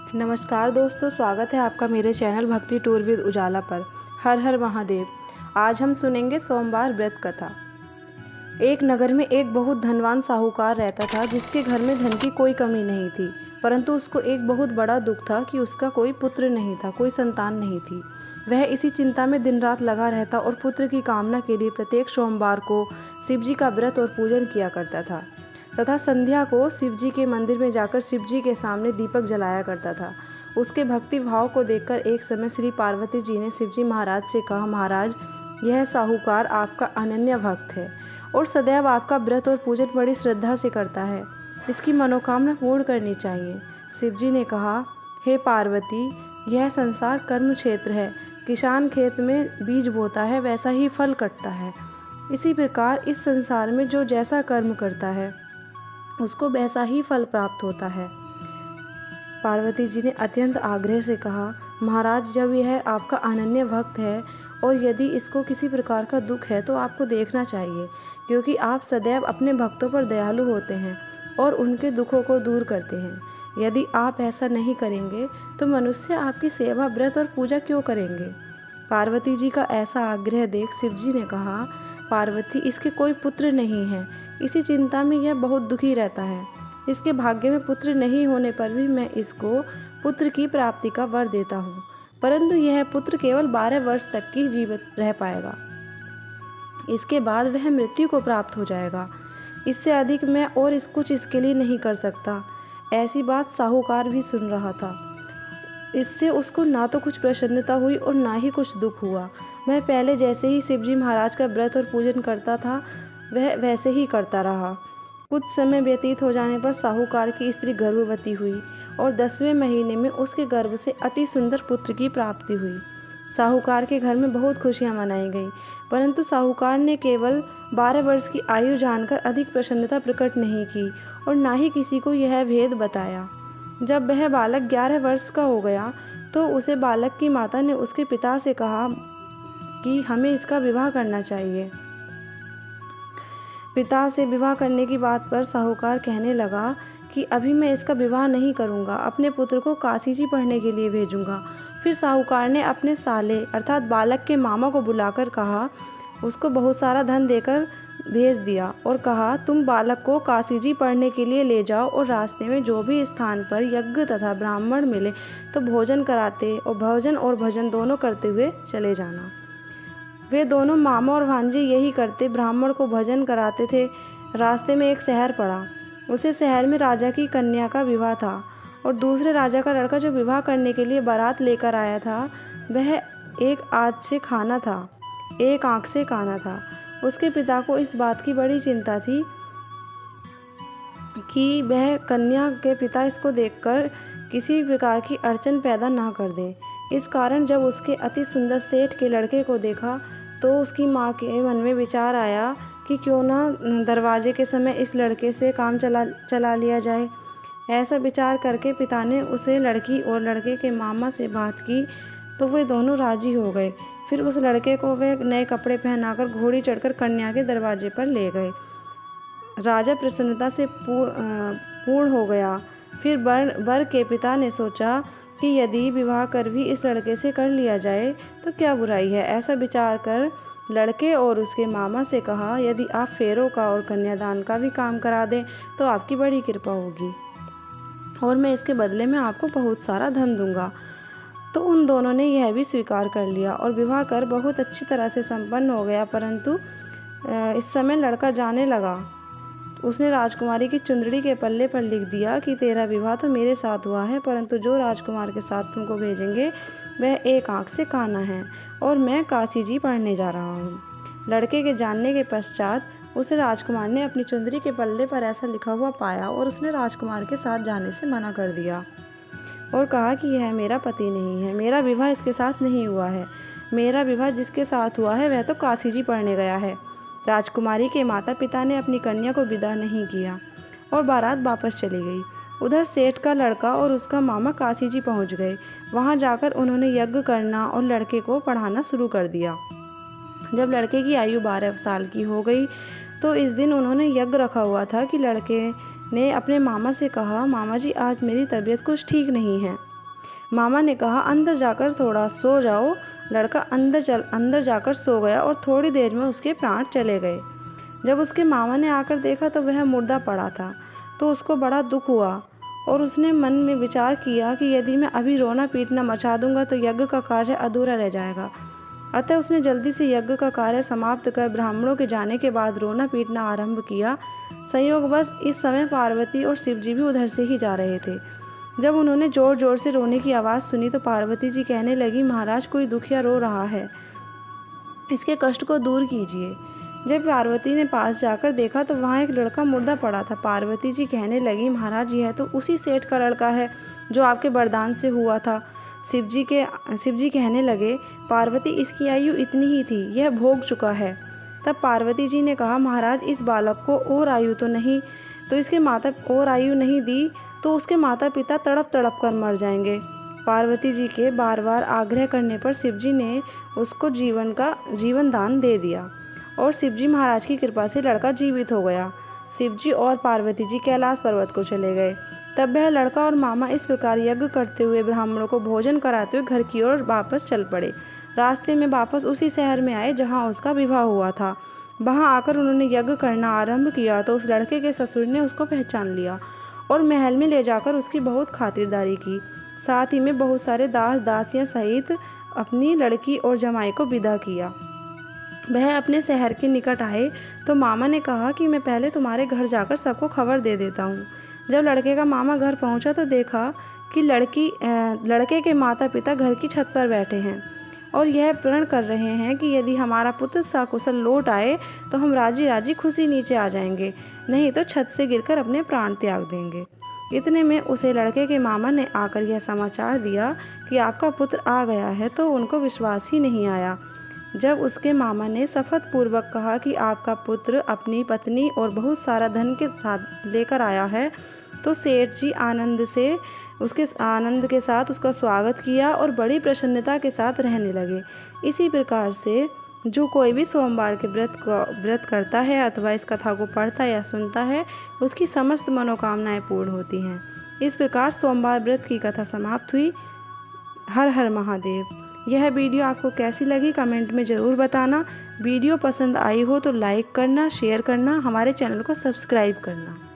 नमस्कार दोस्तों, स्वागत है आपका मेरे चैनल भक्ति टूर विद उजाला पर। हर हर महादेव। आज हम सुनेंगे सोमवार व्रत कथा। एक नगर में एक बहुत धनवान साहूकार रहता था, जिसके घर में धन की कोई कमी नहीं थी। परंतु उसको एक बहुत बड़ा दुख था कि उसका कोई पुत्र नहीं था, कोई संतान नहीं थी। वह इसी चिंता में दिन रात लगा रहता और पुत्र की कामना के लिए प्रत्येक सोमवार को शिव जी का व्रत और पूजन किया करता था तथा संध्या को शिव जी के मंदिर में जाकर शिव जी के सामने दीपक जलाया करता था। उसके भक्ति भाव को देखकर एक समय श्री पार्वती जी ने शिव जी महाराज से कहा, महाराज, यह साहूकार आपका अनन्य भक्त है और सदैव आपका व्रत और पूजन बड़ी श्रद्धा से करता है। इसकी मनोकामना पूर्ण करनी चाहिए। शिव जी ने कहा, हे पार्वती, यह संसार कर्म क्षेत्र है। किसान खेत में बीज बोता है, वैसा ही फल कटता है। इसी प्रकार इस संसार में जो जैसा कर्म करता है उसको वैसा ही फल प्राप्त होता है। पार्वती जी ने अत्यंत आग्रह से कहा, महाराज, जब यह आपका अनन्य भक्त है और यदि इसको किसी प्रकार का दुख है तो आपको देखना चाहिए, क्योंकि आप सदैव अपने भक्तों पर दयालु होते हैं और उनके दुखों को दूर करते हैं। यदि आप ऐसा नहीं करेंगे तो मनुष्य आपकी सेवा, व्रत और पूजा क्यों करेंगे? पार्वती जी का ऐसा आग्रह देख शिव जी ने कहा, पार्वती, इसके कोई पुत्र नहीं है। इसी चिंता में यह बहुत दुखी रहता है। इसके भाग्य में पुत्र नहीं होने पर भी मैं इसको पुत्र की प्राप्ति का वर देता हूँ, परंतु यह पुत्र केवल 12 वर्ष तक की जीवित रह पाएगा। इसके बाद वह मृत्यु को प्राप्त हो जाएगा। इससे अधिक मैं और कुछ इसके लिए नहीं कर सकता। ऐसी बात साहूकार भी सुन रहा था। इससे उसको ना तो कुछ प्रसन्नता हुई और ना ही कुछ दुख हुआ। वह पहले जैसे ही शिवजी महाराज का व्रत और पूजन करता था, वह वैसे ही करता रहा। कुछ समय व्यतीत हो जाने पर साहूकार की स्त्री गर्भवती हुई और 10वें महीने में उसके गर्भ से अति सुंदर पुत्र की प्राप्ति हुई। साहूकार के घर में बहुत खुशियां मनाई गईं, परंतु साहूकार ने केवल 12 वर्ष की आयु जानकर अधिक प्रसन्नता प्रकट नहीं की और ना ही किसी को यह भेद बताया। जब वह बालक 11 वर्ष का हो गया तो उसे बालक की माता ने उसके पिता से कहा कि हमें इसका विवाह करना चाहिए। पिता से विवाह करने की बात पर साहूकार कहने लगा कि अभी मैं इसका विवाह नहीं करूंगा, अपने पुत्र को काशी जी पढ़ने के लिए भेजूंगा। फिर साहूकार ने अपने साले अर्थात बालक के मामा को बुलाकर कहा, उसको बहुत सारा धन देकर भेज दिया और कहा, तुम बालक को काशी जी पढ़ने के लिए ले जाओ और रास्ते में जो भी स्थान पर यज्ञ तथा ब्राह्मण मिले तो भोजन कराते और भोजन और भजन दोनों करते हुए चले जाना। वे दोनों मामा और भांजे यही करते, ब्राह्मण को भजन कराते थे। रास्ते में एक शहर पड़ा। उसे शहर में राजा की कन्या का विवाह था और दूसरे राजा का लड़का जो विवाह करने के लिए बारात लेकर आया था, वह एक आँख से काना था। उसके पिता को इस बात की बड़ी चिंता थी कि वह कन्या के पिता इसको देखकर किसी प्रकार की अड़चन पैदा ना कर दें। इस कारण जब उसके अति सुंदर सेठ के लड़के को देखा तो उसकी माँ के मन में विचार आया कि क्यों ना दरवाजे के समय इस लड़के से काम चला लिया जाए। ऐसा विचार करके पिता ने उसे लड़की और लड़के के मामा से बात की तो वे दोनों राजी हो गए। फिर उस लड़के को वे नए कपड़े पहनाकर घोड़ी चढ़कर कन्या के दरवाजे पर ले गए। राजा प्रसन्नता से पूर्ण हो गया। फिर वर के पिता ने सोचा कि यदि विवाह कर भी इस लड़के से कर लिया जाए तो क्या बुराई है। ऐसा विचार कर लड़के और उसके मामा से कहा, यदि आप फेरों का और कन्यादान का भी काम करा दें तो आपकी बड़ी कृपा होगी और मैं इसके बदले में आपको बहुत सारा धन दूंगा। तो उन दोनों ने यह भी स्वीकार कर लिया और विवाह कर बहुत अच्छी तरह से संपन्न हो गया। परंतु इस समय लड़का जाने लगा। उसने राजकुमारी की चुंदड़ी के पल्ले पर लिख दिया कि तेरा विवाह तो मेरे साथ हुआ है, परंतु जो राजकुमार के साथ तुमको भेजेंगे वह एक आँख से काना है और मैं काशी जी पढ़ने जा रहा हूँ। लड़के के जानने के पश्चात उसे राजकुमार ने अपनी चुंदड़ी के पल्ले पर ऐसा लिखा हुआ पाया और उसने राजकुमार के साथ जाने से मना कर दिया और कहा कि यह मेरा पति नहीं है, मेरा विवाह इसके साथ नहीं हुआ है। मेरा विवाह जिसके साथ हुआ है वह तो काशी जी पढ़ने गया है। राजकुमारी के माता पिता ने अपनी कन्या को विदा नहीं किया और बारात वापस चली गई। उधर सेठ का लड़का और उसका मामा काशी जी पहुंच गए। वहां जाकर उन्होंने यज्ञ करना और लड़के को पढ़ाना शुरू कर दिया। जब लड़के की आयु 12 साल की हो गई तो इस दिन उन्होंने यज्ञ रखा हुआ था कि लड़के ने अपने मामा से कहा, मामा जी, आज मेरी तबीयत कुछ ठीक नहीं है। मामा ने कहा, अंदर जाकर थोड़ा सो जाओ। लड़का अंदर जाकर सो गया और थोड़ी देर में उसके प्राण चले गए। जब उसके मामा ने आकर देखा तो वह मुर्दा पड़ा था, तो उसको बड़ा दुख हुआ और उसने मन में विचार किया कि यदि मैं अभी रोना पीटना मचा दूंगा तो यज्ञ का कार्य अधूरा रह जाएगा। अतः उसने जल्दी से यज्ञ का कार्य समाप्त कर ब्राह्मणों के जाने के बाद रोना पीटना आरंभ किया। संयोगवश इस समय पार्वती और शिवजी भी उधर से ही जा रहे थे। जब उन्होंने जोर जोर से रोने की आवाज़ सुनी तो पार्वती जी कहने लगी, महाराज कोई दुखिया रो रहा है, इसके कष्ट को दूर कीजिए। जब पार्वती ने पास जाकर देखा तो वहाँ एक लड़का मुर्दा पड़ा था। पार्वती जी कहने लगी, महाराज यह तो उसी सेठ का लड़का है जो आपके वरदान से हुआ था। शिवजी कहने लगे, पार्वती इसकी आयु इतनी ही थी, यह भोग चुका है। तब पार्वती जी ने कहा, महाराज इस बालक को और आयु नहीं दी तो उसके माता पिता तड़प तड़प कर मर जाएंगे। पार्वती जी के बार बार आग्रह करने पर शिवजी ने उसको जीवन दान दे दिया और शिवजी महाराज की कृपा से लड़का जीवित हो गया। शिवजी और पार्वती जी कैलाश पर्वत को चले गए। तब वह लड़का और मामा इस प्रकार यज्ञ करते हुए ब्राह्मणों को भोजन कराते हुए घर की ओर वापस चल पड़े। रास्ते में वापस उसी शहर में आए जहाँ उसका विवाह हुआ था। वहाँ आकर उन्होंने यज्ञ करना आरंभ किया तो उस लड़के के ससुर ने उसको पहचान लिया और महल में ले जाकर उसकी बहुत खातिरदारी की। साथ ही में बहुत सारे दास दासियां सहित अपनी लड़की और जमाई को विदा किया। वह अपने शहर के निकट आए तो मामा ने कहा कि मैं पहले तुम्हारे घर जाकर सबको खबर दे देता हूँ। जब लड़के का मामा घर पहुँचा तो देखा कि लड़के के माता पिता घर की छत पर बैठे हैं और यह प्रण कर रहे हैं कि यदि हमारा पुत्र सकुशल लौट आए तो हम राजी राजी खुशी नीचे आ जाएंगे, नहीं तो छत से गिरकर अपने प्राण त्याग देंगे। इतने में उसे लड़के के मामा ने आकर यह समाचार दिया कि आपका पुत्र आ गया है, तो उनको विश्वास ही नहीं आया। जब उसके मामा ने शपथ पूर्वक कहा कि आपका पुत्र अपनी पत्नी और बहुत सारा धन के साथ लेकर आया है, तो सेठ जी आनंद के साथ उसका स्वागत किया और बड़ी प्रसन्नता के साथ रहने लगे। इसी प्रकार से जो कोई भी सोमवार के व्रत करता है अथवा इस कथा को पढ़ता या सुनता है, उसकी समस्त मनोकामनाएं पूर्ण होती हैं। इस प्रकार सोमवार व्रत की कथा समाप्त हुई। हर हर महादेव। यह वीडियो आपको कैसी लगी कमेंट में ज़रूर बताना। वीडियो पसंद आई हो तो लाइक करना, शेयर करना, हमारे चैनल को सब्सक्राइब करना।